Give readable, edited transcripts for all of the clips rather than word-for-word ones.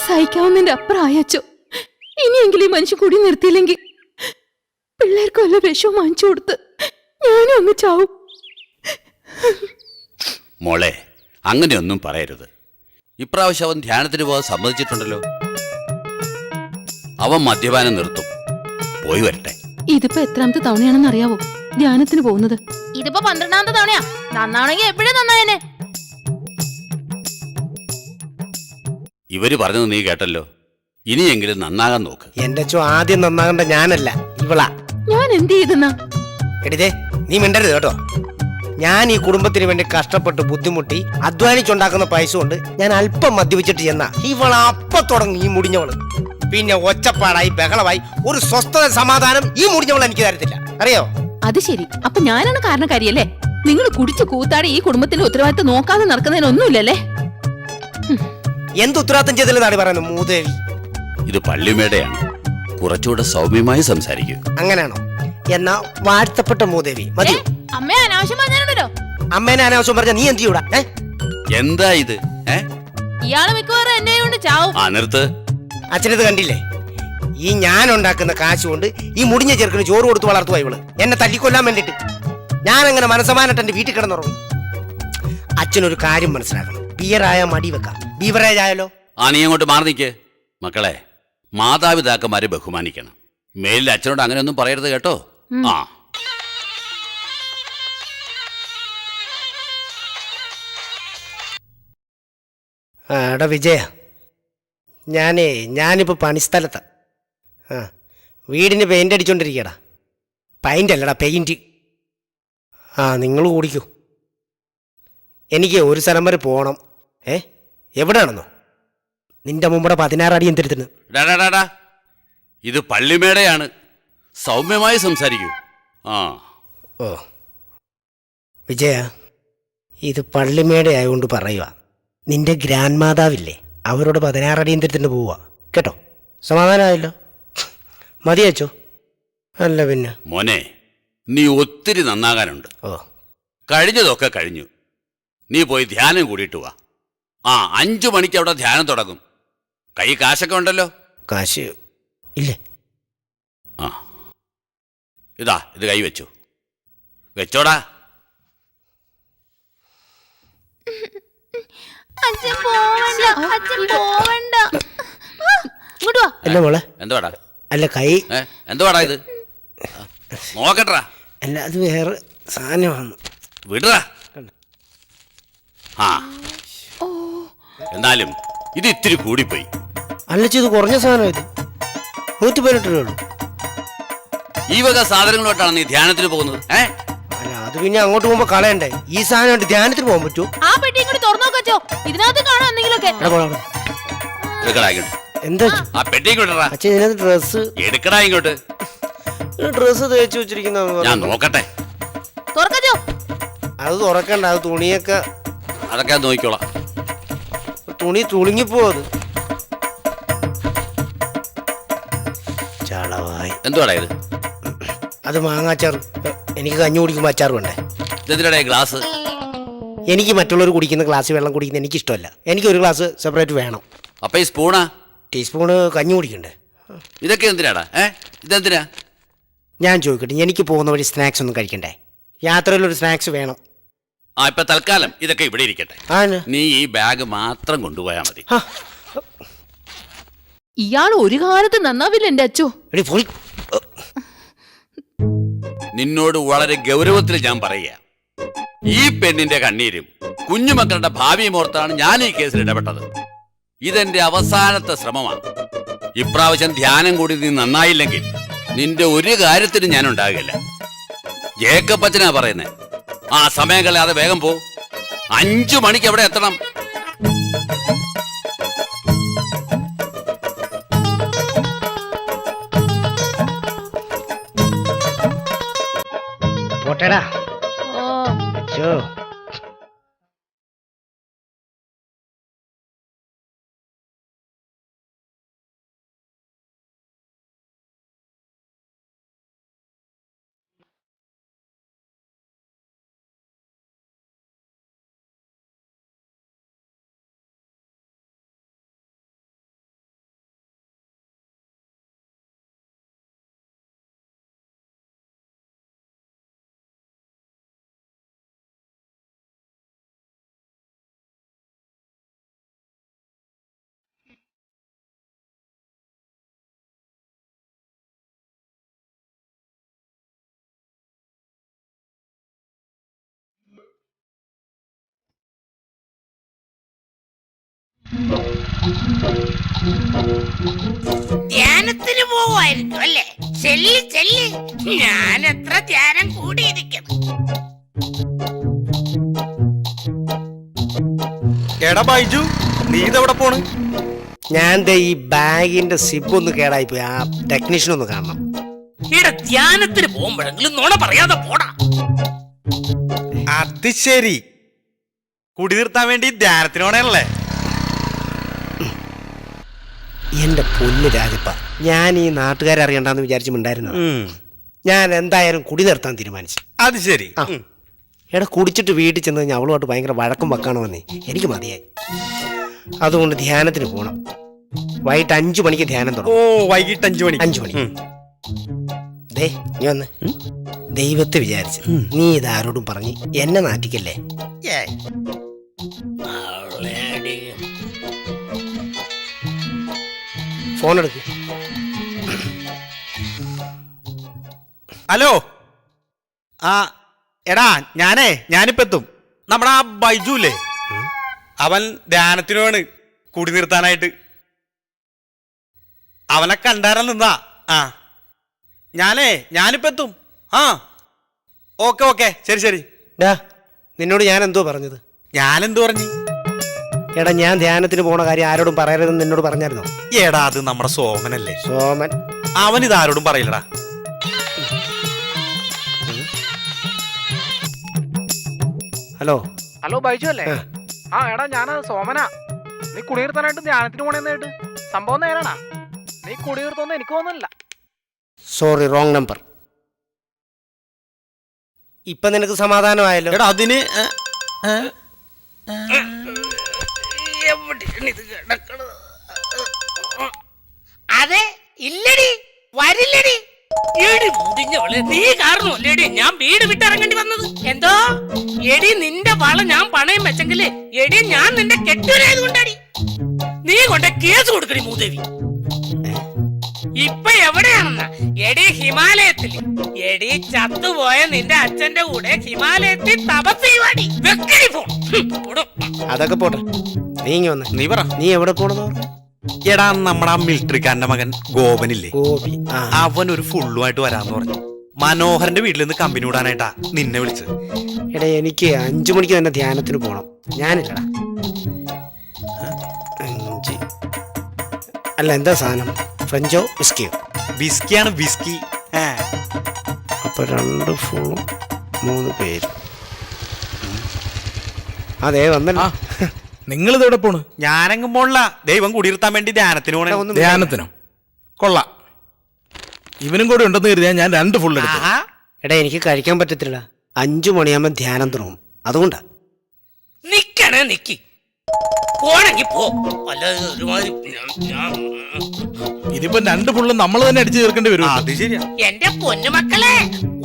സഹിക്കാവുന്നതിന്റെ അപ്പുറം അയച്ചോ. ഇനിയെങ്കിലും ഈ മനുഷ്യൻ കുടി നിർത്തിയില്ലെങ്കിൽ പിള്ളേർക്ക് വല്ല വിഷവും വാങ്ങിച്ചു കൊടുത്ത് ഞാനും ഒന്ന് ചാവും. മോളെ, അങ്ങനെയൊന്നും പറയരുത്. ഇപ്രാവശ്യം അവൻ ധ്യാനത്തിന് പോകാൻ സമ്മതിച്ചിട്ടുണ്ടല്ലോ. അവൻ മദ്യപാനം നിർത്തും. പോയി വരട്ടെ. ഇതിപ്പോ എത്രാമത്തെ തവണയാണെന്ന് അറിയാവോ ധ്യാനത്തിന് പോകുന്നത്? ഇതിപ്പോ 12ാമത്തെ തവണയാ. നന്നാണെങ്കിൽ എപ്പോഴും നന്നായനെ. ഇവര് പറഞ്ഞത് നീ കേട്ടല്ലോ. ഇനിയെങ്കിലും നന്നാകാൻ നോക്ക്. എന്റെ അച്ഛൻ ആദ്യം നന്നാകേണ്ട ഞാനല്ല, ഇവളാ. ഞാൻ എന്ത് ചെയ്തെന്നാ? എടിതേ, നീ മിണ്ടരുത് കേട്ടോ. ഞാൻ ഈ കുടുംബത്തിന് വേണ്ടി കഷ്ടപ്പെട്ട് ബുദ്ധിമുട്ടി അധ്വാനിച്ചുണ്ടാക്കുന്ന പൈസ കൊണ്ട് ഞാൻ അല്പം മദ്യപിച്ചിട്ട് ചെന്നാ ഇവൾ അപ്പൊ തുടങ്ങി ഈ മുടിഞ്ഞവള്. പിന്നെ ഒച്ചപ്പാടായി ബഹളമായി ഒരു സ്വസ്ഥത സമാധാനം ഈ മുടിഞ്ഞവൾ എനിക്ക് തരത്തില്ല, അറിയോ? അത് ശരി. അപ്പൊ ഞാനാണ് കാരണക്കാരിയല്ലേ? നിങ്ങൾ കുടിച്ചു കൂത്താടി ഈ കുടുംബത്തിന്റെ ഉത്തരവാദിത്തം നോക്കാതെ നടക്കുന്നതിനൊന്നുമില്ലല്ലേ? എന്ത് ഉത്തരവാദിത്തം ചെയ്തില്ലെന്നാണ് പറയുന്നത് മൂദേവി? ഇത് പള്ളിമേടയാണ്. കുറച്ചുകൂടെ സൗമ്യമായി സംസാരിക്കൂ. അങ്ങനെയാണോ? എന്നാ വാഴ്ത്തപ്പെട്ട മൂദേവി മതി. അമ്മയെ അനാവശ്യം പറഞ്ഞാലുണ്ടല്ലോ. അമ്മേനെ അനാവശ്യം പറഞ്ഞ നീ എന്ത് ചെയ്യൂടാ? എന്താ ഇത്? ഇയാള് മിക്കവാറും എന്നെ കൊണ്ട് ചാവും. നിർത്ത്. അച്ഛനത് കണ്ടില്ലേ? ഈ ഞാൻ ഉണ്ടാക്കുന്ന കാശ് കൊണ്ട് ഈ മുടിഞ്ഞ ചെറുക്കിന് ചോറ് കൊടുത്ത് വളർത്തുവാ ഇവള്. എന്നെ തല്ലിക്കൊല്ലാൻ വേണ്ടിട്ട്. ഞാൻ അങ്ങനെ മനസ്സമാനായിട്ട് എന്റെ വീട്ടിൽ കിടന്നുറങ്ങും. അച്ഛനൊരു കാര്യം മനസ്സിലാക്കണം. ബിയറായ മടി വെക്കാം, ബീവറേജ് ആയാലോ? നീ അങ്ങോട്ട് മാറി നിൽക്ക്. മക്കളെ, മാതാപിതാക്കന്മാരെ ബഹുമാനിക്കണം. മേലിൽ അച്ഛനോട് അങ്ങനെയൊന്നും പറയരുത് കേട്ടോ. എടാ വിജയ, ഞാനിപ്പോൾ പണിസ്ഥലത്താ. വീടിന് പെയിൻ്റ് അടിച്ചോണ്ടിരിക്കടാ. പെയിൻ്റ് അല്ലടാ, പെയിൻറ്റ്. നിങ്ങൾ കൂടിക്കൂ. എനിക്ക് ഒരു സ്ഥലം വരെ പോകണം. എവിടെയാണെന്നോ? നിന്റെ മുമ്പടെ 16 അടി എന്തിരുത്തുന്നു. ഇത് പള്ളിമേടയാണ്. സൗമ്യമായി സംസാരിക്കൂ. ഓ വിജയ, ഇത് പള്ളിമേടയായതുകൊണ്ട് പറയുക. നിന്റെ ഗ്രാൻഡ് മാതാവില്ലേ, അവരോട് 16 അടി എന്തിരുത്തിന് പോവുക കേട്ടോ. സമാധാനമായല്ലോ? മതിയച്ചോ? അല്ല പിന്നെ മോനെ, നീ ഒത്തിരി നന്നാകാനുണ്ട്. കഴിഞ്ഞതൊക്കെ കഴിഞ്ഞു. നീ പോയി ധ്യാനം കൂടിയിട്ട് വാ. 5 മണിക്ക് അവിടെ ധ്യാനം തുടങ്ങും. കൈ കാശൊക്കെ ഉണ്ടല്ലോ? കാശ് ഇല്ലേ? ഇത് കൈ വെച്ചു. വെച്ചോടാ. അല്ല മോളെ, എന്തുവാടാ? അല്ല കൈ എന്തുവാടാ ഇത്? നോക്കട്ടാ. അല്ല, അത് വേറെ സാധനമാണ്. വിടറാ. എന്നാലും ഇത് ഇത്തിരി കൂടിപ്പോയി. അല്ല, ഇത് കുറഞ്ഞ സാധനം. ഇത് 118 രൂപ. ഈ വക സാധനങ്ങളോട്ടാണ് നീ ധ്യാനത്തിന് പോകുന്നത്? അല്ല, അത് പിന്നെ അങ്ങോട്ട് പോകുമ്പോ കളയണ്ടേ? ഈ സാധനം ധ്യാനത്തിന് പോകാൻ പറ്റൂ? ആ പെട്ടി ഇങ്ങോട്ട് തുറന്നോക്കോ. ഇതിനകത്ത് കാണാം എന്തെങ്കിലുമൊക്കെ. എന്താ ആ പെട്ടി ഇങ്ങോട്ടാ. അച്ഛൻ ഇതിനകത്ത് ഡ്രസ് എടുക്കടാ. ഇങ്ങോട്ട് ഡ്രസ് തേച്ച് വെച്ചിരിക്കുന്ന. ഞാൻ നോക്കട്ടെ. തുറക്കോ. അത് തുറക്കണ്ട. അത് തുണിയൊക്കെ അതൊക്കെ നോക്കിക്കോളാം. തുണി തുളുങ്ങിപ്പോ. അത് ചളവായി. എന്തുവാടാ ഇത്? അത് മാങ്ങാച്ചാർ. എനിക്ക് കഞ്ഞി കുടിക്കുമ്പോൾ അച്ചാർ വേണ്ടേ? എന്തിനാ ഗ്ലാസ്? എനിക്ക് മറ്റുള്ളവർ കുടിക്കുന്ന ഗ്ലാസ് വെള്ളം കുടിക്കുന്നത് എനിക്കിഷ്ടമല്ല. എനിക്ക് ഒരു ഗ്ലാസ് സെപ്പറേറ്റ് വേണം. അപ്പൊ ഈ സ്പൂണാ? ടീസ്പൂണ് കഞ്ഞി കുടിക്കണ്ടേ? ഇതൊക്കെ എന്തിനാടാ? ഇതെന്തിനാ? ഞാൻ ചോദിക്കട്ടെ, എനിക്ക് പോകുന്ന വഴി സ്നാക്സ് ഒന്നും കഴിക്കണ്ടേ? യാത്രയിലൊരു സ്നാക്സ് വേണം. ഇപ്പൊ തൽക്കാലം ഇതൊക്കെ ഇവിടെ ഇരിക്കട്ടെ. നീ ഈ ബാഗ് മാത്രം കൊണ്ടുപോയാ മതി. ഇയാൾ ഒരു കാലത്ത് നന്നാവില്ല എന്റെ അച്ചോ. നിന്നോട് വളരെ ഗൗരവത്തിൽ ഞാൻ പറയുക. ഈ പെണ്ണിന്റെ കണ്ണീരും കുഞ്ഞുമക്കളുടെ ഭാവിയും ഓർത്താണ് ഞാൻ ഈ കേസിൽ ഇടപെട്ടത്. ഇതെന്റെ അവസാനത്തെ ശ്രമമാണ്. ഇപ്രാവശ്യം ധ്യാനം കൂടി നീ നന്നായില്ലെങ്കിൽ നിന്റെ ഒരു കാര്യത്തിനും ഞാൻ ഉണ്ടാകില്ല. ജേക്കബ് അച്ഛനാ പറയുന്നേ. സമയം കളയാതെ വേഗം പോ. 5 മണിക്ക് എവിടെ എത്തണം? പോട്ടേടാ. ധ്യാനത്തിന് പോവായിരിക്കും അല്ലേ? ചെല്ലി ചെല്ലി, ഞാൻ എത്ര ധ്യാനം കൂടിയിരിക്കും. എടാ ബൈജു, നീ ഇതെവിടെ പോണ്? ഞാൻ ദേ ഈ ബാഗിന്റെ സിബ് ഒന്ന് കേടായിപ്പോയി, ആ ടെക്നീഷ്യൻ ഒന്ന് കാണണം. ഇവിടെ ധ്യാനത്തിന് പോകുമ്പോഴെങ്കിലും നുണ പറയാതെ പോടാ. അത് ശരി, കുടി നിർത്താൻ വേണ്ടി ധ്യാനത്തിനോടെയല്ലേ? എന്റെ പൊന്ന് രാജപ്പ, ഞാൻ ഈ നാട്ടുകാരെ അറിയണ്ടെന്ന് വിചാരിച്ചുണ്ടായിരുന്നു. ഞാൻ എന്തായാലും കുടി നിർത്താൻ തീരുമാനിച്ചു. അത് ശരി. എടാ കുടിച്ചിട്ട് വീട്ടിൽ ചെന്ന് കഴിഞ്ഞാൽ അവളുമായിട്ട് ഭയങ്കര വഴക്കും വക്കാണോ വന്നേ, എനിക്ക് മതിയായി. അതുകൊണ്ട് ധ്യാനത്തിന് പോകണം. വൈകിട്ട് 5 മണിക്ക് ധ്യാനം ഓ, തുടങ്ങും. വൈകിട്ട് 5 മണി. 5 മണി. ദേ നീ വന്ന്, ദൈവത്തെ വിചാരിച്ച് നീ ഇതാരോടും പറഞ്ഞ് എന്നെ നാട്ടിക്കല്ലേ. ഫോൺ എടുക്ക്. ഹലോ. ആ എടാ, ഞാനിപ്പോ എത്തും. നമ്മുടെ ആ ബൈജു ഇല്ലേ, അവൻ ധ്യാനത്തിന് വേണ് കുടി നിർത്താനായിട്ട്. അവനെ കണ്ടാരാ നിന്നാ. ആ ഞാനിപ്പോ എത്തും. ആ ഓക്കെ ഓക്കെ, ശരി ശരി. ഡാ നിന്നോട് ഞാൻ എന്തോ പറഞ്ഞത്? ഞാനെന്തു പറഞ്ഞു? എടാ ഞാൻ ധ്യാനത്തിന് പോണ കാര്യം ആരോടും പറയരുതെന്ന് നിന്നോട് പറഞ്ഞായിരുന്നോ? എടാ അത് നമ്മുടെ സോമനല്ലേ. സോമൻ അവൻ ഇതാരോടും പറയില്ലടാ. ഹലോ. ഹലോ ബൈജു അല്ലേ? ആ എടാ, ഞാൻ സോമനാ. നീ കുടിയിരുത്താനായിട്ട് ധ്യാനത്തിന് പോണേന്നായിട്ട് സംഭവം നേരാണാ? നീ കുടിയിരുത്തോന്ന് എനിക്ക് തോന്നുന്നില്ല. Sorry, wrong number. ഇപ്പൊ നിനക്ക് സമാധാനമായല്ലോ? എടാ അതിന് എവിടെയാണ് ഇത് കിടക്കണത്? അതെ, ഇല്ലടി, വരില്ലടി. എടി മുടിഞ്ഞവളെ, നീ കാരണമല്ലേടി ഞാൻ വീട് വിട്ടിറങ്ങേണ്ടി വന്നത്. എന്തോ എടി, നിന്റെ വള ഞാൻ പണയം വെച്ചെങ്കിലേ എടി ഞാൻ നിന്റെ കെട്ടുവരായത് കൊണ്ടാടി. നീ കൊണ്ട് കേസ് കൊടുക്കടി മൂദേവി. ഇപ്പൊ എവിടെയാണെന്ന? എടി ഹിമാലയത്തിൽ. എടി ചത്തുപോയ നിന്റെ അച്ഛന്റെ കൂടെ ഹിമാലയത്തിൽ തപസ് ചെയ്യുവാടി. വെക്കടി ഫോൺ. അതൊക്കെ പോട്ടെ, നീ ഇങ്ങ വന്നേ. നീ പറ, നീ എവിടെ പോണെന്ന്? എടാ നമ്മുടെ ആ മിലിറ്ററിക്കാരന്റെ മകൻ ഗോപനില്ലേ, ഗോപി. അവൻ ഒരു ഫുള്ളുമായിട്ട് വരാന്ന് പറഞ്ഞു. മനോഹരന്റെ വീട്ടിൽ നിന്ന് കമ്പനി വിടാനായിട്ടാ നിന്നെ വിളിച്ചത്. എടാ എനിക്ക് 5 മണിക്ക് തന്നെ ധ്യാനത്തിന് പോണം. ഞാനില്ലടാ. 5 അല്ല, എന്താ സാധനം? ഫ്രഞ്ചോ വിസ്കിയോ? വിസ്കിയാണ്, വിസ്കി. അപ്പൊ 2 ഫുള്ളും 3 പേര്. അതെ വന്നല്ലോ. നിങ്ങൾ ഇതെവിടെ പോണ്? ഞാനെങ്ങും പോണില്ല. ദൈവം കുടിയിരുത്താൻ വേണ്ടി ധ്യാനത്തിന് പോണേ. ധ്യാനത്തിനോ? കൊള്ളാം. ഇവനും കൂടെ ഉണ്ടെന്ന് കരുതിയാ ഞാൻ 2 ഫുൾ എടുത്തു. എടാ എനിക്ക് കഴിക്കാൻ പറ്റത്തില്ല. 5 മണിയാകുമ്പോ ധ്യാനം തുടങ്ങും, അതുകൊണ്ടാ. നിക്കണേ നിക്കി, പോണെങ്കി പോ. അല്ലാതെ ഒരുമാതിരി ഇതിപ്പോ 2 ഫുള്ള് നമ്മൾ തന്നെ അടിച്ചു തീർക്കേണ്ടി വരും. അത് ശരിയാ. എന്റെ പൊന്നുമക്കളെ,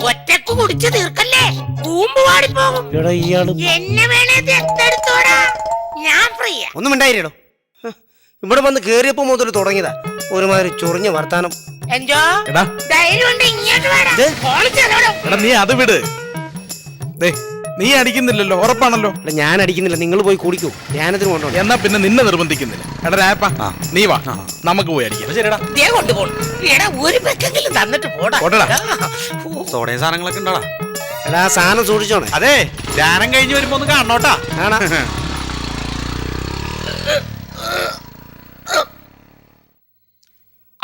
ഒറ്റക്ക് കുടിച്ച് തീർക്കല്ലേ, കൂമ്പ് വാടിപ്പോകും. എടാ ഇയാള് എന്നെ വേണേ ദത്തെടുത്തോടാ, ഞാൻ ഫ്രീയാ. ഒന്നും മിണ്ടായിരടോ. ഇവിടെ വന്ന് കേറിയപ്പോ മുതൽ തുടങ്ങിയതാ ഒരുമാതിരി ചൊറിഞ്ഞ വർത്താനം. എന്തോ എടാ ധൈര്യം ഉണ്ട്, ഇങ്ങോട്ട് വേണം. എടാ നീ അത് വിട്. ദേ നീ അടിക്കുന്നില്ലല്ലോ, ഉറപ്പാണല്ലോ. എടാ ഞാൻ അടിക്കുന്നില്ല, നിങ്ങൾ പോയി കുടിക്കൂ. ധ്യാനത്തിന് കൊണ്ടോണ്ട്. എന്നാ പിന്നെ നിന്നെ നിർബന്ധിക്കുന്നില്ല. എടാ രായപ്പ, നീ വാ, നമുക്ക് പോയി അടിക്കാം. ശരിടാ. ദേ കൊണ്ടുപോകണം. എടാ ഒരു പെക്കെങ്കിലും തന്നിട്ട് പോടാ. പോട്ടെടാ. സോഡയും സാധനങ്ങളൊക്കെ ഉണ്ടാടാ. എടാ ആ സാധനം സൂക്ഷിച്ചോണേ. അതെ, ധ്യാനം കഴിഞ്ഞ് വരുമ്പോ ഒന്ന് കാണണോട്ടാ. കാണാ.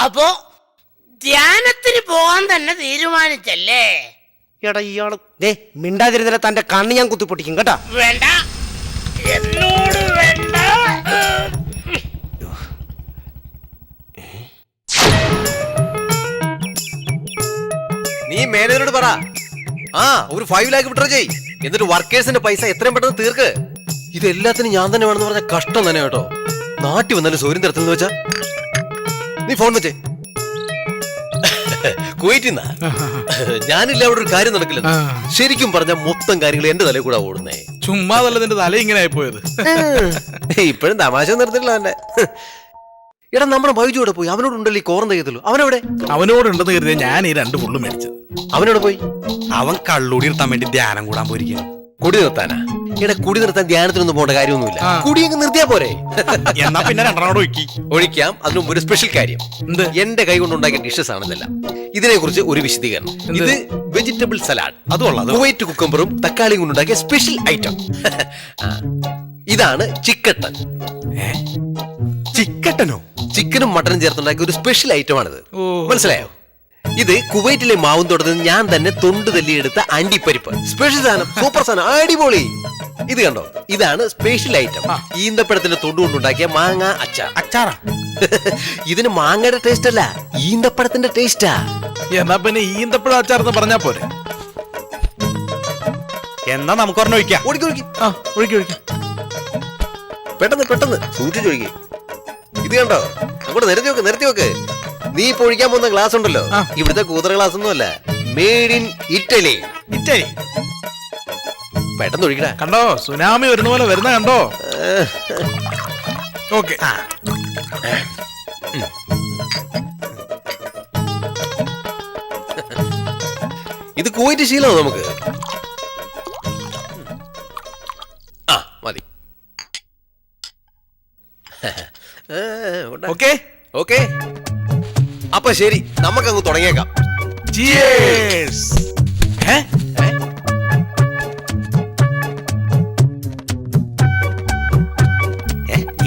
അപ്പോ ധ്യാനത്തിന് പോകാൻ തന്നെ തീരുമാനിച്ചല്ലേ? എടാ ഇയാള് ദേ മിണ്ടാതിരുന്നില്ല, തന്റെ കണ്ണ് ഞാൻ കുത്തിപ്പൊട്ടിക്കും കേട്ടാ. വേണ്ട, എന്നോട് വേണ്ട. നീ മാനേജറോട് പറ, ഒരു 5 ലാഖ് വിഡ്രോ ചെയ്. എന്നിട്ട് വർക്കേഴ്സിന്റെ പൈസ എത്രയും പെട്ടെന്ന് തീർക്ക്. ഇത് എല്ലാത്തിനും ഞാൻ തന്നെ വേണമെന്ന് പറഞ്ഞ കഷ്ടം തന്നെ കേട്ടോ. നാട്ടിൽ വന്നാലും സൗര്യം തരത്തില്ലെന്ന് വെച്ചാ നീ ഫോൺ വെച്ചേ. കുവൈറ്റിന്നാ. ഞാനില്ല, അവിടെ ഒരു കാര്യം നടക്കില്ല. ശരിക്കും പറഞ്ഞ മൊത്തം കാര്യങ്ങൾ എന്റെ തലയിൽ കൂടെ ഓടുന്നേ. ചുമ്മാതല്ല നിന്റെ തല ഇങ്ങനെ ആയിപ്പോയത്. ഇപ്പോഴും തമാശ നിർത്തില്ല എന്നെ. എടാ നമ്മുടെ ബൈജുവിടെ പോയി. അവനോടുണ്ടല്ലോ ഈ കോറം തയ്യത്തുള്ളൂ. അവനെവിടെ? അവനോടുണ്ടെന്ന് കരുതിയാ ഞാൻ ഈ 2 ഫുള്ള് മേടിച്ചത്. അവനോട് പോയി. അവൻ കള്ളൂടി നിർത്താൻ വേണ്ടി ധ്യാനം കൂടാൻ പോയിരിക്കുന്നു. കുടി നിർത്താനാ? ഇവിടെ കുടി നിർത്താൻ ധ്യാനത്തിനൊന്നും പോകേണ്ട കാര്യമൊന്നുമില്ല. കുടി അങ്ങ് നിർത്തിയാ പോരെ? എന്നാ പിന്നെ രണ്ടെണ്ണോട് ഒഴിക്കി. ഒഴിക്കാം. അതിനും ഒരു സ്പെഷ്യൽ കാര്യം. എന്ത്? എന്റെ കൈ കൊണ്ടുണ്ടാക്കിയ ഡിഷസ് ആണ് ഇതെല്ലാം. ഇതിനെ കുറിച്ച് ഒരു വിശദീകരണം. ഇത് വെജിറ്റബിൾ സലാഡ്, അതുള്ളത് കുവൈറ്റ് കുക്കമ്പറും തക്കാളിയും കൊണ്ടുണ്ടാക്കിയ സ്പെഷ്യൽ ഐറ്റം. ഇതാണ് ചിക്കട്ടൻ. ചിക്കട്ടനോ? ചിക്കനും മട്ടനും ചേർത്തുണ്ടാക്കിയ ഒരു സ്പെഷ്യൽ ഐറ്റം ആണിത്. ഓ. മനസ്സിലായോ? ഇത് കുവൈറ്റിലെ മാവും തോട്ടത്തിൽ ഞാൻ തന്നെ തൊണ്ട് തല്ലിയെടുത്ത അണ്ടിപ്പരിപ്പ്. സ്പെഷ്യൽ സാധനം, സൂപ്പർ സാധനം, അടിപൊളി. ഇത് കണ്ടോ, ഇതാണ് സ്പെഷ്യൽ ഐറ്റം. ഈന്തപ്പഴത്തിന്റെ തൊണ്ട് കൊണ്ടുണ്ടാക്കിയ മാങ്ങ അച്ചാർ. അച്ചാറാ? ഇതിന് മാങ്ങയുടെ ടേസ്റ്റ് അല്ല, ഈന്തപ്പഴത്തിന്റെ ടേസ്റ്റാ. എന്നാ പിന്നെ ഈന്തപ്പഴ അച്ചാർന്ന് പറഞ്ഞാ പോരെ? എന്നാ നമുക്ക് ഒരെണ്ണം ഒഴിക്കാം. ഒഴിക്കൊഴിക്കും. ആ, ഒഴിക്കി ഒഴിക്കാം. പെട്ടെന്ന് പെട്ടെന്ന് സൂക്ഷിച്ചൊഴിക്കും. ഇത് കണ്ടോ, അങ്ങോട്ട് നിരത്തി വെക്ക്. നീ ഇപ്പൊ ഒഴിക്കാൻ പോകുന്ന ഗ്ലാസ് ഉണ്ടല്ലോ, ഇവിടുത്തെ കൂതറ ഗ്ലാസ് ഒന്നും അല്ല, മെയ്ഡ് ഇൻ ഇറ്റലി. ഇറ്റലി? പെട്ടെന്ന് ഒഴിക്കടാ. കണ്ടോ, സുനാമി വരുന്ന പോലെ വരുന്ന കണ്ടോ? ഓക്കെ. ഇത് കുവൈറ്റ് ശീലമോ നമുക്ക്? ആ മതി. ഓക്കെ ഓക്കെ, അപ്പൊ ശരി, നമുക്കങ്ങ് തുടങ്ങിയേക്കാം. Cheers.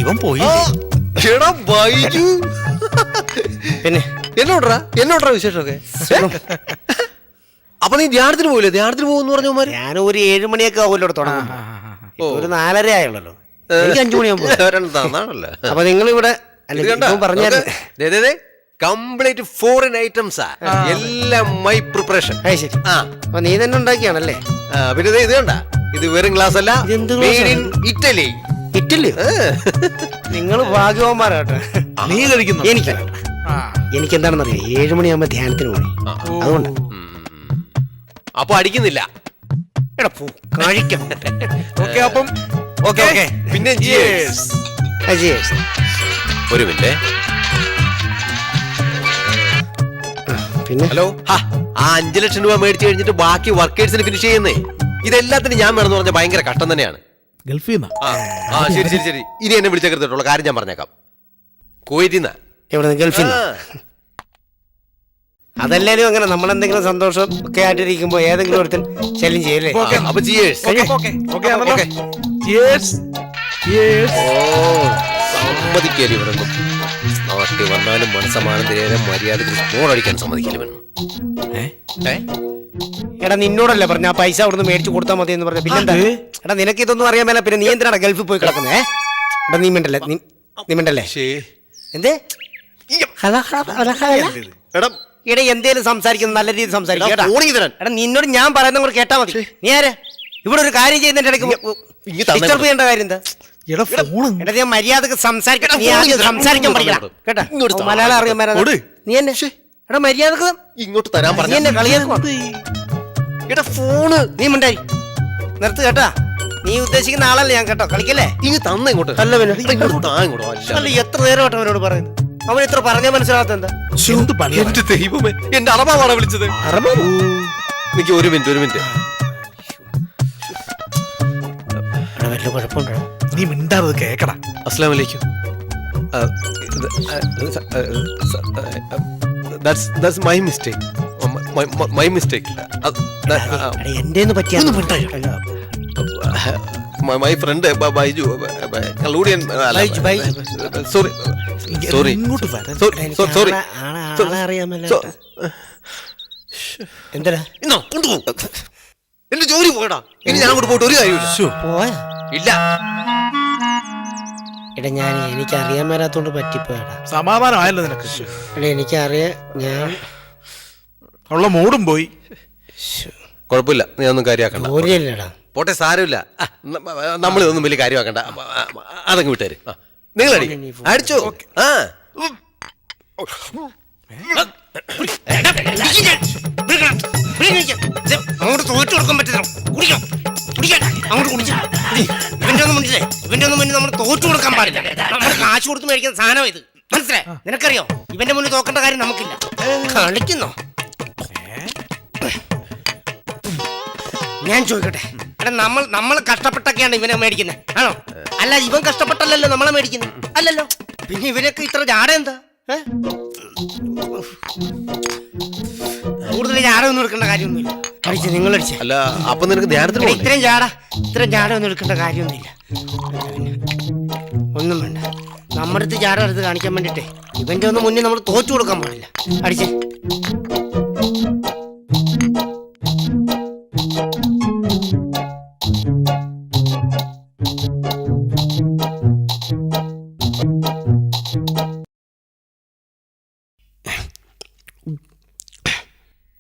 ഇവൻ പോയി. എടാ ബൈജു, പിന്നെ എന്നോട്രാ വിശേഷമൊക്കെ? അപ്പൊ നീ ധ്യാനത്തിന് പോയില്ലേ? ധ്യാനത്തിന് പോകുന്നു പറഞ്ഞവന്മാര്. ഞാൻ ഒരു 7 മണിയൊക്കെ ആവുമല്ലോ തുടങ്ങും. ഒരു 4:30 ആയുള്ളല്ലോ. എനിക്ക് 5 മണിയാകുമ്പോ. അപ്പൊ നിങ്ങൾ ഇവിടെ പറഞ്ഞു കംപ്ലീറ്റ് ഫോറിൻ ഐറ്റംസാ, എല്ലാം മൈ പ്രിപ്പറേഷൻ. ശരി. അപ്പൊ നീ തന്നെ ഉണ്ടാക്കിയാണല്ലേ? പിന്നെ ഇത് കണ്ട, ഇത് വെറും ഗ്ലാസ് അല്ല, മെയ്ഡ് ഇൻ ഇറ്റലി. ഇറ്റലി? നിങ്ങൾ ഭാഗ്യവാന്മാരാട്ടെ. നീ കഴിക്കുന്നു? എനിക്ക് എന്താണെന്നറിയോ, 7 മണിയാകുമ്പോ ധ്യാനത്തിന് പോയി. അതുകൊണ്ട് അപ്പൊ അടിക്കുന്നില്ല. എടാ കഴിക്കാം. ഓക്കെ, അപ്പം ഓക്കെ. പിന്നെ ഒരു മിനിറ്റ്. പിന്നെ ഹലോ, ആ 5 ലക്ഷം രൂപ മേടിച്ചു കഴിഞ്ഞിട്ട് ബാക്കി വർക്കേഴ്സിന് ഫിനിഷ് ചെയ്യുന്നേ. ഇതെല്ലാത്തിനും ഞാൻ വേണമെന്ന് പറഞ്ഞാൽ ഭയങ്കര കഷ്ടം തന്നെയാണ്. ഗൾഫിൽ നിന്നാ? ആ ശരി ശരി ശരി, ഇനി എന്നെ വിളിച്ചേക്കരുത്തുള്ള കാര്യം ഞാൻ പറഞ്ഞേക്കാം. കുവൈറ്റിൽ എവിടെ? ഗൾഫിൽ. അതല്ലേലും അങ്ങനെ നമ്മളെന്തെങ്കിലും സന്തോഷം ഒക്കെ ആയിട്ടിരിക്കുമ്പോ ഏതെങ്കിലും ഒരുത്തൻ ശല്യം ചെയ്യല്ലേ? അപ്പൊ സമ്മതിക്കല്ലേ ഇവരൊന്നും. നാട്ടിൽ വന്നാലും മനസ്സമാനം തരാനും മര്യാദക്ക് ഫോണടിക്കാൻ സമ്മതിക്കില്ല വേണം. എടാ നിന്നോടല്ലേ പറഞ്ഞ ആ പൈസ അവിടുന്ന് മേടിച്ചു കൊടുത്താൽ മതി എന്ന് പറഞ്ഞ. പിന്നെന്താ എടാ, നിനക്ക് ഇതൊന്നും അറിയാൻ മേല, പിന്നെ നീ എന്തിനാണ് ഗൾഫിൽ പോയി കിടക്കുന്നേ? എടാ നീ മിണ്ടല്ലേ, നീ മിണ്ടല്ലേ? എന്തേ എടാ, എന്തേലും സംസാരിക്കുന്നത് നല്ല രീതിയിൽ സംസാരിക്കും. എടാ നിന്നോട് ഞാൻ പറയുന്ന കൂടെ കേട്ടാ മതി. നീ ആരാ ഇവിടെ ഒരു കാര്യം ചെയ്യുന്നതിന്റെ ഇടയ്ക്ക് ഡിസ്റ്റർബ് ചെയ്യേണ്ട കാര്യം എന്താ? എടാ ഞാൻ മര്യാദക്ക് സംസാരിക്കണം. നീ ആദ്യം സംസാരിക്കാൻ പഠിക്കണം കേട്ടാ. മലയാളം അറിയാൻ മേല നീ എന്നെ. എടാ മര്യാദക്ക് ഇങ്ങോട്ട് തരാൻ പറഞ്ഞു. എന്നെ കളിയാക്കുവാ. എടാ ഫോണ് നീ മിണ്ടായി നിർത്ത് കേട്ടാ. നീ ഉദ്ദേശിക്കുന്ന ആളല്ലേ ഞാൻ കേട്ടോ. കളിക്കല്ലേ? ഇങ്ങ് തന്ന ഇങ്ങോട്ട്. അല്ല പിന്നെ അല്ല, എത്ര നേരമായിട്ട് അവനോട് പറയുന്നത്? അവൻ ഇത്ര പറഞ്ഞാൽ മനസ്സിലാകാത്ത എന്താ? എന്റെ ദൈവമേ, എന്റെ അറബാവാണ് വിളിച്ചത്. എനിക്ക് ഒരു മിനിറ്റ്. വല്ല കുഴപ്പമുണ്ടോ? നീ മിണ്ടാതെ കേക്കടാ. അസ്സലാമു അലൈക്കും. That's my mistake. My mistake. എന്റെ പറ്റിയ My friend Baiju. Sorry. എന്താ എന്റെ ജോലി പോയടാ. ഇനി ഞാൻ അങ്ങോട്ട് പോയിട്ട് ഒരു കാര്യമില്ല. പോയാ ഇല്ല. എടാ ഞാൻ എനിക്കറിയാൻ മേലാത്തോണ്ട് പറ്റിപ്പോയടാ. സമാധാനമായല്ലോ നിനക്ക്? എടാ എനിക്കറിയാം, ഞാൻ ഉള്ള മൂടും പോയി. കുഴപ്പമില്ല, നീ ഒന്നും കാര്യമാക്കണ്ട. ജോലിയല്ലേടാ. പോട്ടെ, സാരമില്ല. നമ്മളിതൊന്നും വലിയ കാര്യമാക്കണ്ട. അതങ്ങ് വിട്ടേര്. നിങ്ങൾ അടിച്ചോ. ആ അങ്ങോട്ട് തോറ്റു കൊടുക്കാൻ പറ്റില്ല. കുടിക്കാം, അങ്ങോട്ട് കുടിച്ചാ ഇവന്റെ ഒന്നും മുന്നിലേ, ഇവന്റെ ഒന്നും മുന്നിൽ നമ്മൾ തോറ്റു കൊടുക്കാൻ പാടില്ല. നമ്മൾ കാശ് കൊടുത്ത് മേടിക്കുന്ന സാധനം ഇത്, മനസ്സിലായി? നിനക്കറിയോ ഇവന്റെ മുന്നിൽ തോക്കേണ്ട കാര്യം നമുക്കില്ല. കളിക്കുന്നോ? ഞാൻ ചോദിക്കട്ടെ, എടാ നമ്മൾ കഷ്ടപ്പെട്ടൊക്കെയാണ് ഇവനെ മേടിക്കുന്നത് ആണോ? അല്ല ഇവൻ കഷ്ടപ്പെട്ടല്ലല്ലോ നമ്മളെ മേടിക്കുന്നത്, അല്ലല്ലോ. പിന്നെ ഇവനൊക്കെ ഇത്ര ജാട എന്താ? കൂടുതൽ ജാട ഒന്നും എടുക്കേണ്ട കാര്യമൊന്നുമില്ല. അടിച്ച് നിങ്ങൾ അടിച്ചേ. അല്ല അപ്പൊ നിനക്ക് ധ്യാനത്തിന് പോകണ്ടേ? ഇത്രയും ജാട ഒന്നും എടുക്കേണ്ട കാര്യമൊന്നുമില്ല. ഒന്നും വേണ്ട. നമ്മുടെ അടുത്ത് ജാട എടുത്ത് കാണിക്കാൻ വേണ്ടിട്ടേ ഇവന്റെ ഒന്നും മുന്നേ നമ്മൾ തോച്ചു കൊടുക്കാൻ പാടില്ല. അടിച്ചേ.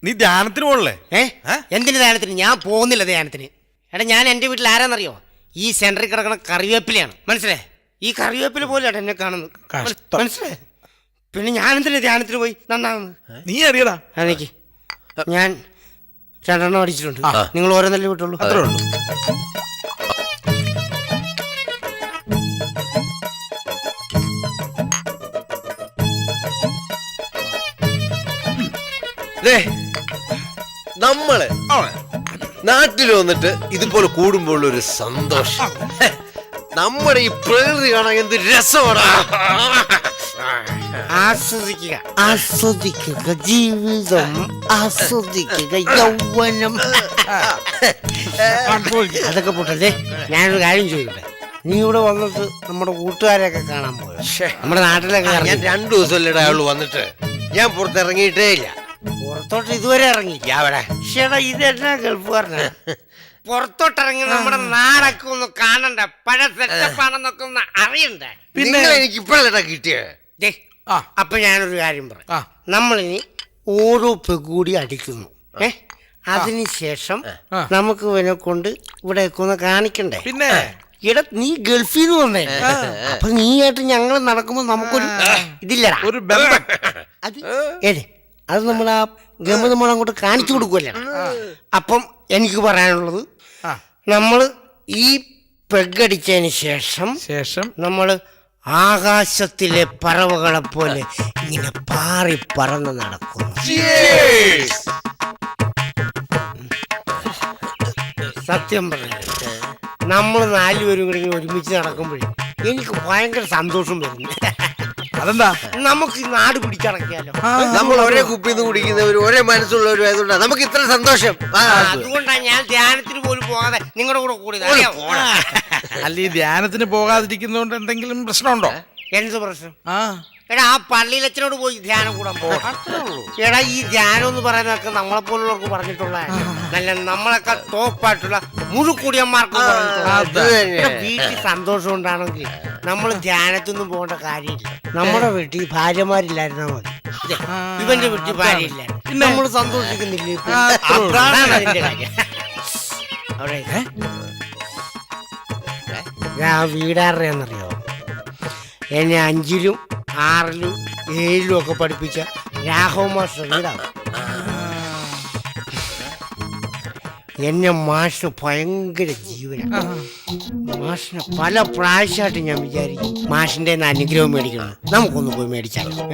നീ ധ്യാനത്തിന് പോകണല്ലേ? എന്തിന് ധ്യാനത്തിന്? ഞാൻ പോകുന്നില്ല ധ്യാനത്തിന്. എടാ ഞാൻ എൻ്റെ വീട്ടിൽ ആരാന്നറിയോ? ഈ സെന്ററിൽ കിടക്കണ കറിവേപ്പിലയാണ്, മനസ്സിലായേ? ഈ കറിവേപ്പില പോലെയാണ് എന്നെ കാണുന്നത്, മനസ്സിലായേ? പിന്നെ ഞാൻ എന്തിനാ ധ്യാനത്തിന് പോയി നന്നാകുന്നത്? നീ അറിയടാ. എനിക്ക് ഞാൻ 2 എണ്ണം അടിച്ചിട്ടുണ്ട്. നിങ്ങൾ ഓരോന്നല്ലേ വിട്ടുള്ളൂ. അത്രേ ഉള്ളൂ. നമ്മള് നാട്ടിൽ വന്നിട്ട് ഇതുപോലെ കൂടുമ്പോൾ ഒരു സന്തോഷം. നമ്മുടെ ഈ പ്രകൃതി കാണാൻ എന്ത് രസമാണ്. ആസ്വദിക്കുക, ആസ്വദിക്കുക ജീവിതം, ആസ്വദിക്കുക യൗവനം. അതൊക്കെ പോട്ടല്ലേ. ഞാനൊരു കാര്യം ചോദിക്കട്ടെ, നീ ഇവിടെ വന്നിട്ട് നമ്മുടെ കൂട്ടുകാരെയൊക്കെ കാണാൻ പോയോ? നമ്മുടെ നാട്ടിലൊക്കെ ഞാൻ 2 ദിവസമല്ലേ അയാള് വന്നിട്ട്, ഞാൻ പുറത്തിറങ്ങിയിട്ടേ ഇല്ല. പുറത്തോട്ട് ഇതുവരെ ഇറങ്ങിയില്ല. അവിടെ ചേട്ടാ ഇതെന്നാ ഗൾഫുകാരനാ? പുറത്തോട്ടിറങ്ങി നമ്മുടെ നാടൊക്കെ ഒന്ന് കാണണ്ട, പഴയ സെറ്റപ്പാണെന്നൊക്കെ ഒന്ന് അറിയണ്ടേ? പിന്നെ എനിക്ക് ഇപ്പോഴല്ലേട്ടാ കിട്ടിയേ. അപ്പൊ ഞാനൊരു കാര്യം പറയാം. നമ്മളിനി ഓരോ പെകൂടി അടിക്കുന്നു. അതിനുശേഷം നമുക്ക് ഇവനെ കൊണ്ട് ഇവിടെയൊക്കെ ഒന്ന് കാണിക്കണ്ടേ? പിന്നെ ഇവിടെ നീ ഗൾഫിൽ നിന്ന് വന്നേ, അപ്പൊ നീ ആയിട്ട് ഞങ്ങൾ നടക്കുമ്പോ നമുക്കൊരു ഇതില്ലടാ, ഒരു ബന്ധം. അത് ഏത് അത് നമ്മൾ ആ ഗമ നമ്മൾ അങ്ങോട്ട് കാണിച്ചു കൊടുക്കുമല്ലോ. അപ്പം എനിക്ക് പറയാനുള്ളത്, നമ്മൾ ഈ പെഗടിച്ചതിന് ശേഷം നമ്മൾ ആകാശത്തിലെ പറവകളെ പോലെ ഇങ്ങനെ പാറി പറന്ന് നടക്കുന്നു. സത്യം പറഞ്ഞു, നമ്മൾ 4 പേരും കൂടി ഇങ്ങനെ ഒരുമിച്ച് നടക്കുമ്പോഴേ എനിക്ക് ഭയങ്കര സന്തോഷം വരുന്നു. അതെന്താ? നമുക്ക് ഈ നാട് പിടിച്ചടക്കിയാലോ. നമ്മൾ ഒരേ കുപ്പിന്ന് കുടിക്കുന്നവർ, ഒരേ മനസ്സുള്ളവരും ആയതുകൊണ്ടാണ് നമുക്ക് ഇത്ര സന്തോഷം. അതുകൊണ്ടാണ് ഞാൻ ധ്യാനത്തിന് പോലും പോകാതെ നിങ്ങളുടെ കൂടെ കൂടിയത്. അല്ല ഈ ധ്യാനത്തിന് പോകാതിരിക്കുന്നതുകൊണ്ട് എന്തെങ്കിലും പ്രശ്നമുണ്ടോ? എന്ത് പ്രശ്നം? എടാ ആ പള്ളിയിലച്ഛനോട് പോയി ധ്യാനം കൂടാൻ പോകാം. എടാ ഈ ധ്യാനം എന്ന് പറയുന്നതൊക്കെ നമ്മളെ പോലുള്ളവർക്ക് പറഞ്ഞിട്ടുള്ള നല്ല നമ്മളൊക്കെ ടോപ്പായിട്ടുള്ള മുഴുക്കൂടിയന്മാർക്ക് വീട്ടിൽ സന്തോഷം ഉണ്ടാണെങ്കിൽ നമ്മൾ ധ്യാനത്തൊന്നും പോകേണ്ട കാര്യമില്ല. നമ്മുടെ വീട്ടിൽ ഭാര്യമാരില്ലായിരുന്നാ മതി. ഇവന്റെ വീട്ടിൽ ഭാര്യയില്ലായിരുന്നു, നമ്മൾ സന്തോഷിക്കുന്നില്ലേ? അതാണ് അതിന്റെ കാര്യം. അവിടെ ഞാൻ വീടാറിയാന്നറിയോ? എന്നെ 5ലും 6ലും 7ലും ഒക്കെ പഠിപ്പിച്ച രാഘവ മാസ്റ്റർ വീടാണ്. എന്നെ മാഷിന് ഭയങ്കര ജീവനാണ്. മാഷിനെ പല പ്രാവശ്യമായിട്ട് ഞാൻ വിചാരിക്കും മാഷിന്റെ അനുഗ്രഹം മേടിക്കണം, നമുക്കൊന്ന് പോയി മേടിച്ചാലോ.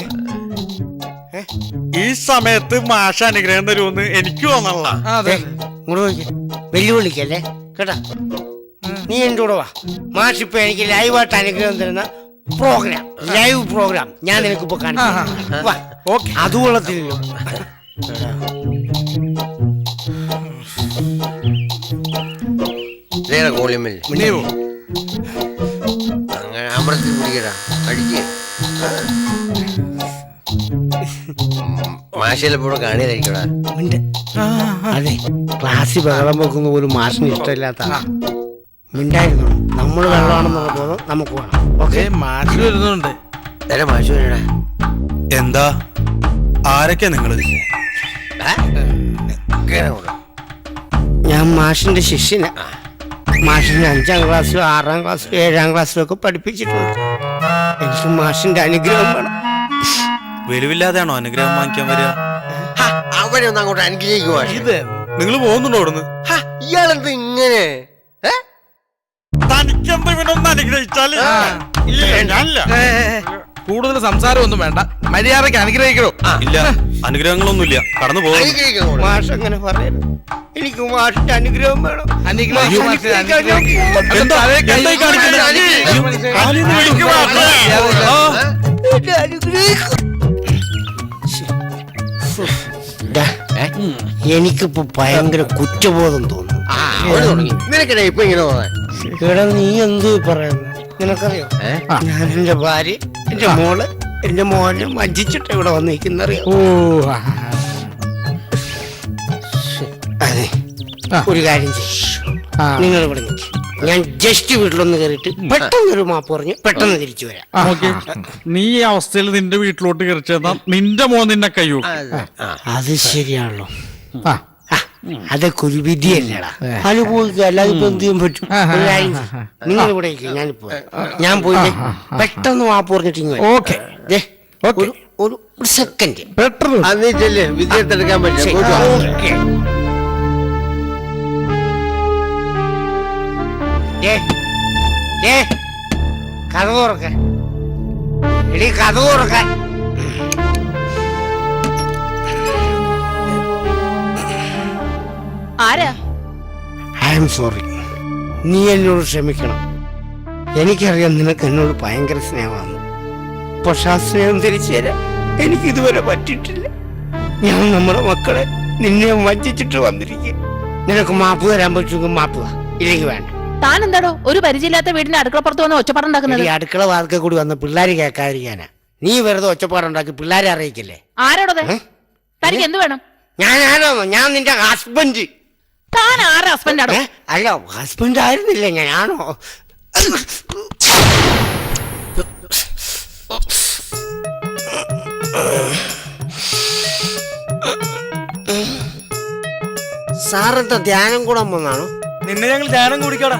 ഈ സമയത്ത് മാഷ അനുഗ്രഹം തരുമെന്ന് എനിക്ക് തോന്നല്ല. ഇങ്ങോട്ട് വെല്ലുവിളിക്കല്ലേ കേട്ടാ. നീ എൻ്റെ കൂടെ വാ. മാഷിപ്പോ എനിക്ക് ലൈവായിട്ട് അനുഗ്രഹം തരുന്ന പ്രോഗ്രാം, ലൈവ് പ്രോഗ്രാം ഞാൻ നിനക്കിപ്പോ കാണിക്കാം. അത് കൊള്ളത്തില്ലല്ലോ. അമൃത്തി കുടിക്കടാ, അടിക്ക്. മാഷെല്ലപ്പോഴും കാണിയതായിരിക്കടാ. അതെ, ക്ലാസ്സിൽ ബഹളം വെക്കുന്ന പോലും മാഷിന് ഇഷ്ടമില്ലാത്ത മിണ്ടായിരുന്നു. നമ്മൾ വെള്ളമാണെന്നുള്ള ബോധം നമുക്ക് വേണം. ഓക്കെ, മാഷ് വരുന്നുണ്ട്. മാഷ് വരടാ. എന്താ ആരൊക്കെയാ നിങ്ങള്? ഞാൻ മാഷിന്റെ ശിഷ്യനാ. മാഷിന് 5ാം ക്ലാസ്സിലും 6ാം ക്ലാസ്സിലും 7ാം ക്ലാസ്സിലും ഒക്കെ പഠിപ്പിച്ചിട്ടുണ്ട്. എനിക്ക് മാഷിന്റെ അനുഗ്രഹം വേണം. വെളിവില്ലാതെയാണോ അനുഗ്രഹം വാങ്ങിക്കാൻ വരിക? അവനെ ഒന്ന് അങ്ങോട്ട് അനുഗ്രഹിക്കുവാ. നിങ്ങൾ പോകുന്നുണ്ടോ അവിടുന്ന്? ഇയാളെന്ത് ഇങ്ങനെ? തനിക്കെന്താ ഇവനൊന്ന് അനുഗ്രഹിച്ചാല്? കൂടുതൽ സംസാരം ഒന്നും വേണ്ട, മര്യാദക്ക് അനുഗ്രഹിക്കണോ? ഇല്ല, അനുഗ്രഹങ്ങളൊന്നുമില്ല, കടന്നു പോകും. മാഷ് അങ്ങനെ പറയരുത്. എനിക്ക് മാഷിന്റെ അനുഗ്രഹം വേണം. അനുഗ്രഹിക്കൂ മാഷേ, അനുഗ്രഹിക്കൂ. എന്താ? എന്താ ഈ കാണിക്കുന്നത്? കാലിന്ന് പിടിക്കുവാ. എന്നെ അനുഗ്രഹിക്കൂ. ദാ, എനിക്കിപ്പോ ഭയങ്കര കുറ്റബോധം തോന്നുന്നു. നിനക്കിടെ ഇപ്പൊ ഇങ്ങനെ തോന്നാൻ? എടാ നീ എന്ത് പറയുന്നു? നിനക്കറിയോ, ഞാൻ എന്റെ ഭാര്യ, എന്റെ മോള്, എന്റെ മോനെ വഞ്ചിച്ചിട്ട് ഇവിടെ വന്നിരിക്കുന്നറിയോ? അതെ, ഒരു കാര്യം ചെയ്യും, നിങ്ങൾ ഇവിടെ നിൽക്കും. ഞാൻ ജസ്റ്റ് വീട്ടിലൊന്ന് കയറിയിട്ട് പെട്ടെന്നൊരു മാപ്പ് പറഞ്ഞ് പെട്ടെന്ന് തിരിച്ചു വരാം. നീ ഈ അവസ്ഥയിൽ നിന്റെ വീട്ടിലോട്ട് കയറി ചെന്നാ നിന്റെ മോൻ നിന്നെ കയ്യോ? അത് ശരിയാണല്ലോ. അതൊക്കെ ഒരു വിധിയല്ലടാ, അനുഭവിക്കുക, അല്ലാതെ ഇപ്പൊ എന്ത് ചെയ്യാൻ പറ്റും? ഒരു കാര്യം ചെയ്യ്, നിങ്ങൾ ഇവിടെ ഇരിക്ക്, ഞാനിപ്പോ ഞാൻ പോയി പെട്ടെന്ന് മാപ്പ് പറഞ്ഞിട്ട് ഇങ്ങ് വരാം. ഓക്കെ, ഒരു സെക്കൻഡ് പെട്ടെന്ന് അന്നിട്ടല്ലേ വിജയത്തെടുക്കാൻ പറ്റും. ഓക്കെ. കഥ തുറക്ക, എടീ കഥ തുറക്കാൻ. ആരാ? ഐ എം സോറി, നീ എന്നോട് ക്ഷമിക്കണം. എനിക്കറിയാം നിനക്ക് എന്നോട് ഭയങ്കര സ്നേഹമാണ്, പക്ഷെ ആ സ്നേഹം തിരിച്ചു തരാൻ എനിക്ക് ഇതുവരെ പറ്റിയിട്ടില്ല. ഞാൻ നമ്മുടെ മക്കളെ നിന്നെ വഞ്ചിച്ചിട്ട് വന്നിരിക്കുക. നിനക്ക് മാപ്പ് തരാൻ പറ്റുമെങ്കിൽ മാപ്പ് താ, ഇല്ലെങ്കിൽ വേണ്ട. താൻ എന്താടോ ഒരു പരിചയമില്ലാത്ത വീടിന്റെ അടുക്കളപ്പുറത്ത് വന്ന് ഒച്ചപ്പാടുണ്ടാക്കുന്നത്? ഈ അടുക്കള വാതിൽക്കൽ കൂടി വന്ന് പിള്ളേര് കേൾക്കാതിരിക്കാനാ. നീ വെറുതെ ഒച്ചപ്പാടുണ്ടാക്കി പിള്ളേരെ അറിയിക്കില്ലേ? ആരോടോ തനിക്ക് എന്ത് വേണം? ഞാൻ ആരാണോ? ഞാൻ നിന്റെ ഹസ്ബൻഡ്. താൻ ആരാ ഹസ്ബൻഡാണോ? അല്ല, ഹസ്ബൻഡ് ആയിരുന്നില്ല, ഞാനാണോ? സാറെന്താ ധ്യാനം കൂടാൻ വന്നാണോ? നിന്നെ ഞങ്ങൾ ധ്യാനം കുടിക്കടാ.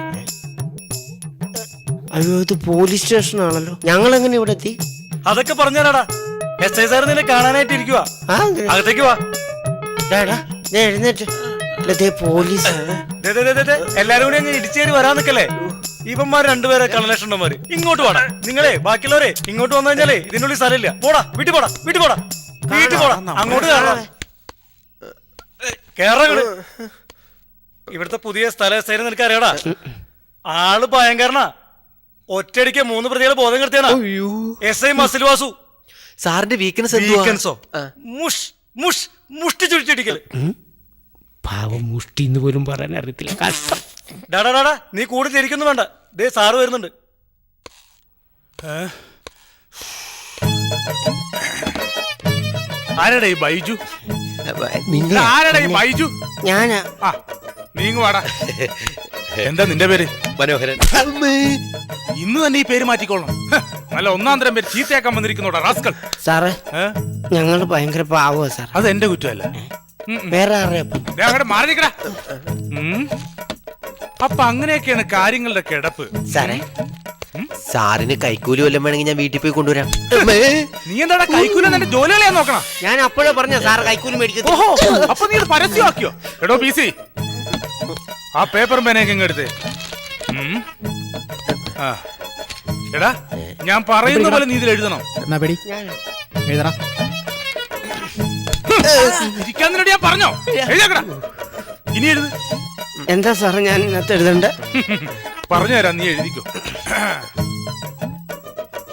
അയ്യോ, ഇത് പോലീസ് സ്റ്റേഷൻ ആണല്ലോ. ഞങ്ങൾ എങ്ങനെ ഇവിടെ എത്തി? അതൊക്കെ പറഞ്ഞാടാ. എസ് ഐ സാർ നിന്നെ കാണാനായിട്ട് ഇരിക്കുവാ. അകത്തേക്ക് വാ. എഴുന്നേറ്റ്. പോലീസ് എല്ലാരും കൂടി അങ്ങ് ഇടിച്ചേരി വരാൻ നിക്കല്ലേ? ഇവന്മാർ രണ്ടുപേരെ കളലക്ഷണന്മാര്. ഇങ്ങോട്ട് പോടാ. നിങ്ങളെ ബാക്കിയുള്ളവരെ ഇങ്ങോട്ട് വന്നു കഴിഞ്ഞാലേ ഇതിനുള്ളിൽ സ്ഥലമില്ല. പോടാ, വീട്ടിൽ പോടാ, വീട്ടിൽ പോടാ, വീട്ടിൽ പോടാ. അങ്ങോട്ട് കയറാം. കേരള ഇവിടുത്തെ പുതിയ സ്ഥല സ്ഥലം നിനക്ക് അറിയാടാ. ആള് ഭയങ്കരനാ. ഒറ്റയടിക്ക് 3 പ്രതികളെ ബോധം കെടുത്തിയാണ്. S I muscle Vasu. സാറിന്റെ വീക്കൻസോ മുഷ്ടി ചുഴിച്ചടിക്കല്. പാവം, മുഷ്ടി എന്ന് പോലും പറയാൻ അറിയത്തില്ല. കഷ്ടം. ഡാടാ, നീ കൂടി തിരിക്കുന്നു വേണ്ട. ദേ സാറ് വരുന്നുണ്ട്. ആരാടാ ഈ ബൈജു? നിന്നെ ആരാടാ ഈ ബൈജു? ഞാനാ. നീങ്ങു വാടാ. എന്താ നിന്റെ പേര്? മനോഹരൻ. ഇന്ന് തന്നെ ഈ പേര് മാറ്റിക്കോളണം. നല്ല ഒന്നാം തരം പേര് ചീത്തയാക്കാൻ വന്നിരിക്കുന്നോടാ റാസ്കൽ. സാറേ, ഞങ്ങൾ ഭയങ്കര പാവോ സാർ. അത് എന്റെ കുറ്റമല്ല. വേറെ ആരെയാ? അങ്ങോട്ട് മാറി നിൽക്കടാ. അപ്പൊ അങ്ങനെയൊക്കെയാണ് കാര്യങ്ങളുടെ കിടപ്പ്. സാറേ, സാറിന് കൈക്കൂലി വല്ലതും വേണമെങ്കിൽ ഞാൻ വീട്ടിൽ പോയി കൊണ്ടുവരാം. നീ എന്താടാ കൈക്കൂലി എന്റെ ജോലികളെ നോക്കണം? ഞാൻ അപ്പോഴേ പറഞ്ഞ സാർ കൈക്കൂലി മേടിച്ചത്. ഓഹോ, അപ്പൊ നീ ഇത് പരസ്യമാക്കിയോ? എടോ പി സി, ആ പേപ്പറും പേനയൊക്കെ ഇങ്ങ് എടുത്തേ. എടാ, ഞാൻ പറയുന്ന പോലെ നീ ഇതിൽ എഴുതണം. ഇരിക്കാൻ നിന്നോട് ഞാൻ പറഞ്ഞോ? എഴുതേക്കടാ. ഇനി എഴുത്. എന്താ സാറേ ഞാൻ ഇതിനകത്ത് എഴുതണ്ട? പറഞ്ഞുതരാം, നീ എഴുതിക്കോ.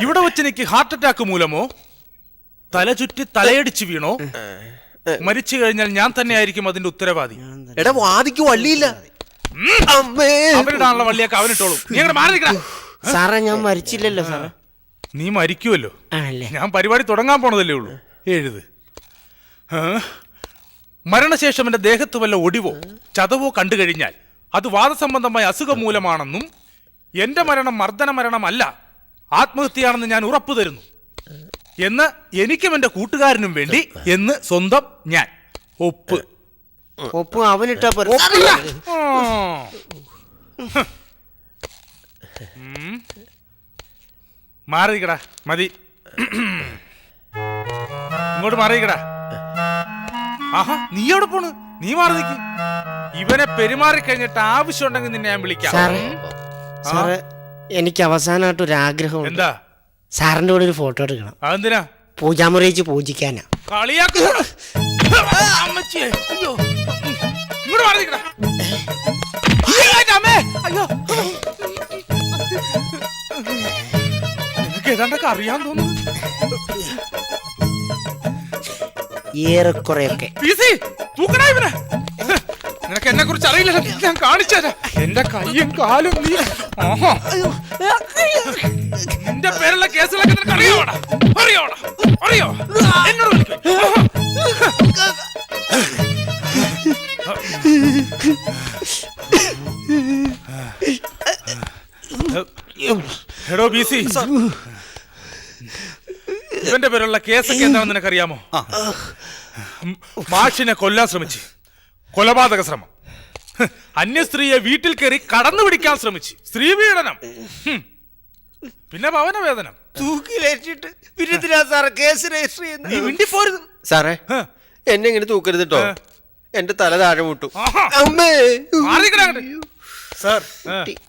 ഇവിടെ വെച്ച് എനിക്ക് ഹാർട്ട് അറ്റാക്ക് മൂലമോ തല ചുറ്റി തലയടിച്ച് വീണോ മരിച്ചു കഴിഞ്ഞാൽ ഞാൻ തന്നെ ആയിരിക്കും അതിന്റെ ഉത്തരവാദി. എടാ, വാദിക്ക് വള്ളിയില്ല. അവരിടാനുള്ള വള്ളിയൊക്കെ അവനിട്ടോളും. നീ അങ്ങനെ മാറി നിൽക്കടാ. സാറേ, ഞാൻ മരിച്ചില്ലല്ലോ സാറേ. നീ മരിക്കുമല്ലോ. ആണല്ലേ? ഞാൻ പരിപാടി തുടങ്ങാൻ പോണതല്ലേ ഉള്ളൂ. എഴുത്. മരണശേഷം എന്റെ ദേഹത്ത് വല്ല ഒടിവോ ചതവോ കണ്ടു കഴിഞ്ഞാൽ അത് വാദസംബന്ധമായ അസുഖം മൂലമാണെന്നും എന്റെ മരണം മർദ്ദന മരണമല്ല, ആത്മഹത്യയാണെന്ന് ഞാൻ ഉറപ്പു തരുന്നു എന്ന് എനിക്കും എന്റെ കൂട്ടുകാരനും വേണ്ടി എന്ന് സ്വന്തം ഞാൻ. ഒപ്പ്. ഒപ്പ് അവനിട്ടാ മാറിക്കടാ. മതി, ഇങ്ങോട്ട് മാറിക്കടാ. ആഹാ, നീ എവിടെ പോണ്? നീ മാറി നിൽക്ക്. ഇവനെ പെരുമാറി കഴിഞ്ഞിട്ട് ആവശ്യമുണ്ടെങ്കിൽ നിന്നെ ഞാൻ വിളിക്കാം. സാറേ, എനിക്ക് അവസാനമായിട്ട് ഒരു ആഗ്രഹം. എന്താ? സാറിന്റെ കൂടെ ഒരു ഫോട്ടോ എടുക്കണം. അതെന്തിനാ? പൂജാമുറി വെച്ച് പൂജിക്കാനാ. കളിയാക്കുന്നു. അമ്മച്ചിയെ, അയ്യോ. ഇങ്ങോട്ട് മാറി നിൽക്കടാ. അമ്മേ, അയ്യോ. നിനക്ക് ഏതാണ്ടൊക്കെ അറിയാൻ തോന്നുന്നു. ഏറെക്കുറെയൊക്കെ. തൂക്കണ ഇവനെ. നിനക്ക് എന്നെ കുറിച്ച് അറിയില്ല, ഞാൻ കാണിച്ചു തരാം. എന്റെ കൈയും കാലും നീ. ആഹാ. നിന്റെ പേരുള്ള കേസുകളൊക്കെ നിനക്ക് അറിയോടാ? അറിയോടാ? അറിയോ? എന്നോട് വിളിക്ക്. എടോ ബി സി, ഇവന്റെ പേരുള്ള കേസൊക്കെ എന്താണെന്ന് നിനക്കറിയാമോ? മാഷിനെ കൊല്ലാൻ ശ്രമിച്ച്, കൊലപാതക ശ്രമം, അന്യ സ്ത്രീയെ വീട്ടിൽ കയറി കടന്നു പിടിക്കാൻ ശ്രമിച്ച്, സ്ത്രീപീഡനം, പിന്നെ ഭവനവേദനം. തൂക്കിലേറ്റിട്ട് പിന്നെ സാറേ കേസ് രജിസ്റ്റർ ചെയ്യുന്നത്? നീ മിണ്ടിപ്പോരുത് സാറേ, എന്നെ ഇങ്ങനെ തൂക്കരുത് കേട്ടോ. എന്റെ തല താഴെ മുട്ടു. ആഹാ. അമ്മേ. മാറിക്കടാ അങ്ങട്. സാർ,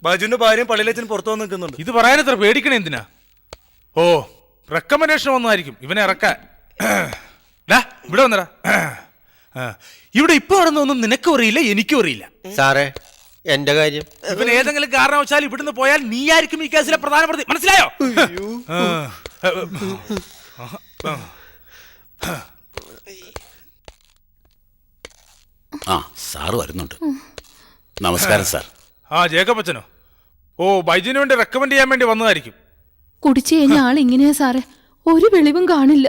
ബൈജുവിന്റെ ഭാര്യയും പള്ളിയിലച്ഛനും പുറത്തു വന്ന് നിൽക്കുന്നുണ്ട്. ഇത് പറയാനെത്ര പേടിക്കണേ എന്തിനാ? ഓ, റെക്കമെൻഡേഷൻ വന്നായിരിക്കും ഇവനെ ഇറക്കാൻ. ഇവിടെ വന്നടാ. ഇവിടെ ഇപ്പൊ നടന്നൊന്നും നിനക്കും അറിയില്ല, എനിക്കും അറിയില്ല. സാറേ, എന്റെ കാര്യം ഇവൻ ഏതെങ്കിലും കാരണവശാൽ ഇവിടുന്ന് പോയാൽ നീയായിരിക്കും ഈ കേസിലെ പ്രധാന പ്രതി. മനസ്സിലായോ? ആ, സാറ് വരുന്നുണ്ട്. നമസ്കാരം സാർ. ആ, ജേക്കബ് അച്ഛനോ? ഓ, ബൈജുവിന് വേണ്ടി റെക്കമെൻഡ് ചെയ്യാൻ വേണ്ടി വന്നതായിരിക്കും. കുടിച്ചു കഴിഞ്ഞ ആളിങ്ങനെയാ സാറേ, ഒരു വെളിവും കാണില്ല.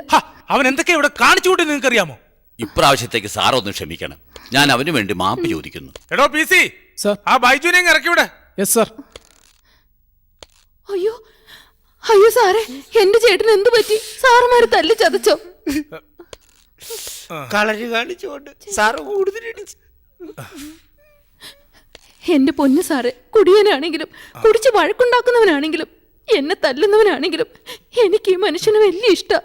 അവൻ എന്തൊക്കെയാ ഇവിടെ കാണിച്ചു കൂട്ടി നിങ്ങൾക്ക് അറിയാമോ? ഇപ്രാവശ്യത്തേക്ക് സാർ ഒന്ന് ക്ഷമിക്കണം. ഞാൻ അവന് വേണ്ടി മാപ്പ് ചോദിക്കുന്നു. എടോ പി സി, ആ ബൈജുവിനെ ഇറക്കി വിടെ. അയ്യോ അയ്യോ സാറേ, എന്റെ ചേട്ടന് എന്തു പറ്റി? സാറുമാര് തല്ലി ചതച്ചോ? കളരി കാണിച്ചുകൊണ്ട് സാറ് കൂടുതലിടിച്ചു. എന്റെ പൊന്നു സാറേ, കുടിയനാണെങ്കിലും കുടിച്ച് വഴക്കുണ്ടാക്കുന്നവനാണെങ്കിലും എന്നെ തല്ലുന്നവനാണെങ്കിലും എനിക്ക് ഈ മനുഷ്യന് വലിയ ഇഷ്ടം.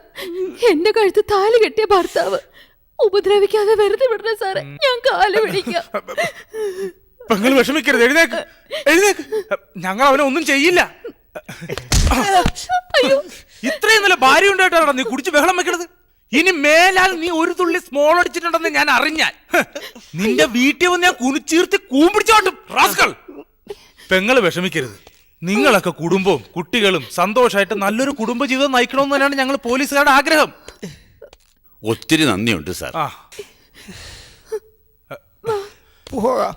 എന്റെ കഴുത്ത് താലി കെട്ടിയ ഭർത്താവ് ഉപദ്രവിക്കാതെ വെറുതെ വിടണ സാറേ, ഞാൻ കാല് പിടിക്കാം. പെങ്ങൾ വിഷമിക്കരുത്, എഴുന്നേക്ക് എഴുന്നേക്ക്. ഞങ്ങൾ അവനെ ഒന്നും ചെയ്യില്ല. അയ്യോ, ഇത്രയും നല്ല ഭാര്യ ഉണ്ടായിട്ടാണ് നീ കുടിച്ച് ബഹളം വെക്കണത്. ഇനി മേലാൽ നീ ഒരു തുള്ളി സ്മോൾ അടിച്ചിട്ടുണ്ടെന്ന് ഞാൻ അറിഞ്ഞാൽ നിന്റെ വീട്ടിൽ വന്ന് ഞാൻ കുനിച്ചീർത്തി കൂമ്പിടിച്ചോട്ടും. റാസ്കൾ, പെങ്ങള് വിഷമിക്കരുത്. നിങ്ങളൊക്കെ കുടുംബവും കുട്ടികളും സന്തോഷമായിട്ട് നല്ലൊരു കുടുംബജീവിതം നയിക്കണമെന്ന് തന്നെയാണ് ഞങ്ങൾ പോലീസുകാരുടെ ആഗ്രഹം. ഒത്തിരി നന്ദിയുണ്ട് സാർ. ആ, പോകാം.